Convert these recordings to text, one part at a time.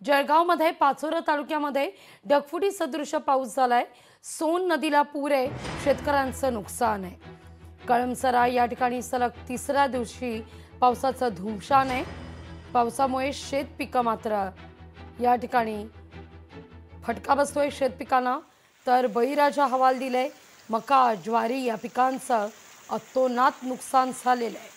जळगावमध्ये पाचोरा तालुक्यामध्ये ढगफुटी सदृश पाऊस झालाय। सोन नदीला पूर आहे, शेतकऱ्यांचं नुकसान आहे। कळमसरा या ठिकाणी सलग तिसऱ्या दिवशी पावसाचं धुमशान आहे। पावसामुळे शेतपिकं मात्र या ठिकाणी फटका बसतोय शेतपिकांना। तर बळीराजा हवाल दिले, मका ज्वारी या पिकांचं अतोनात नुकसान झालेलं आहे।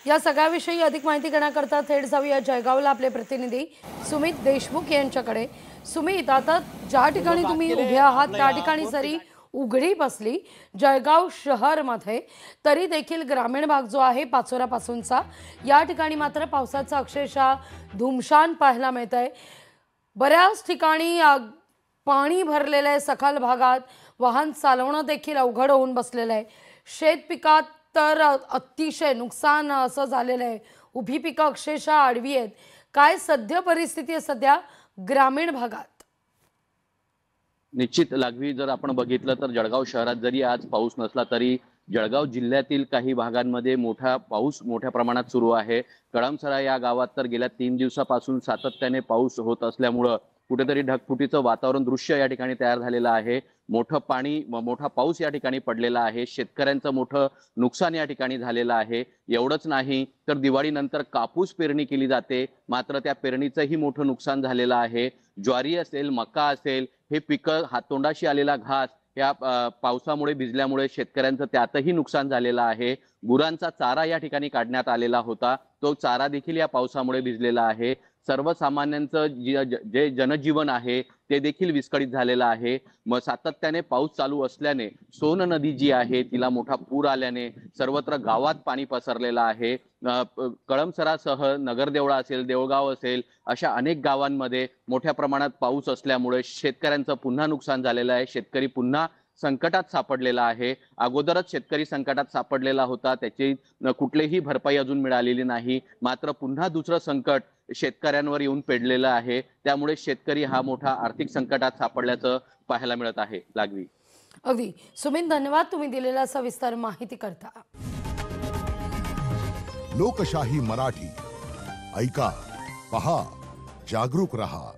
या सगळ्याविषयी अधिक माहिती घेण्याकरता थेट जाऊया जळगावला आपले प्रतिनिधी सुमित देशमुख यांच्याकडे। सुमित, आता ज्या ठिकाणी तुम्ही उभे आहात त्या ठिकाणी जरी उघडी बसली जळगाव शहरमध्ये, तरी देखील ग्रामीण भाग जो आहे पाचोरापासूनचा, या ठिकाणी मात्र पावसाचं अक्षरशः धुमशान पाहायला मिळतंय। बऱ्याच ठिकाणी पाणी भरलेलं आहे, सखल भागात वाहन चालवणं देखील अवघड होऊन बसलेलं आहे। शेतपिकात तर अतिशय नुकसान असं झालेलं आहे, उभी पिकं अक्षरशः आडवी आहेत। काय सध्या परिस्थिती आहे सध्या ग्रामीण भागात? निश्चित लागवी, जर आपण बघितलं तर जळगाव शहरात जरी आज पाऊस नसला तरी जळगाव जिल्ह्यातील काही भागांमध्ये मोठा पाऊस मोठ्या प्रमाणात सुरू आहे। कळमसरा या गावात तर गेल्या 3 दिवसापासून सातत्याने पाऊस होत असल्यामुळे कुठेतरी ढगफुटीचं वातावरण दृश्य या ठिकाणी तयार झालेलं आहे। मोठं पाणी मोठा पाऊस या ठिकाणी पडलेला आहे। शेतकऱ्यांचं मोठं नुकसान या ठिकाणी झालेलं आहे। एवढंच नाही तर दिवाळीनंतर कापूस पेरणी केली जाते, मात्र त्या पेरणीचंही मोठं नुकसान झालेलं आहे। ज्वारी असेल, मका असेल, हे पिकं हातोंडाशी आलेला घास या पावसामुळे भिजल्यामुळे शेतकऱ्यांचं त्यातही नुकसान झालेलं आहे। गुरांचा चारा या ठिकाणी काढण्यात आलेला होता, तो चारा देखील या पावसामुळे भिजलेला आहे। सर्वसामान्यांचं जे जनजीवन आहे ते देखील विस्कळीत झालेलं आहे। मग सातत्याने पाऊस चालू असल्याने सोन नदी जी आहे तिला मोठा पूर आल्याने सर्वत्र गावात पाणी पसरलेलं आहे। कळमसरासह नगरदेवळा असेल, देवगाव असेल, अशा अनेक गावांमध्ये मोठ्या प्रमाणात पाऊस असल्यामुळे शेतकऱ्यांचं पुन्हा नुकसान झालेलं आहे। शेतकरी पुन्हा संकटात सापडलेला आहे। अगोदरच शेतकरी संकटात सापडलेला होता, त्याची कुठलीही भरपाई अजून मिळालेली नाही, मात्र पुन्हा दुसरं संकट शेतकऱ्यांवर येऊन पेडलेलं आहे। त्यामुळे शेतकरी हा मोठा आर्थिक संकटात सापडल्याचं पाहायला मिळत आहे। लागवी, अगदी सुमित, धन्यवाद तुम्ही दिलेला सविस्तर माहिती करता। लोकशाही मराठी ऐका, पहा, जागरूक रहा।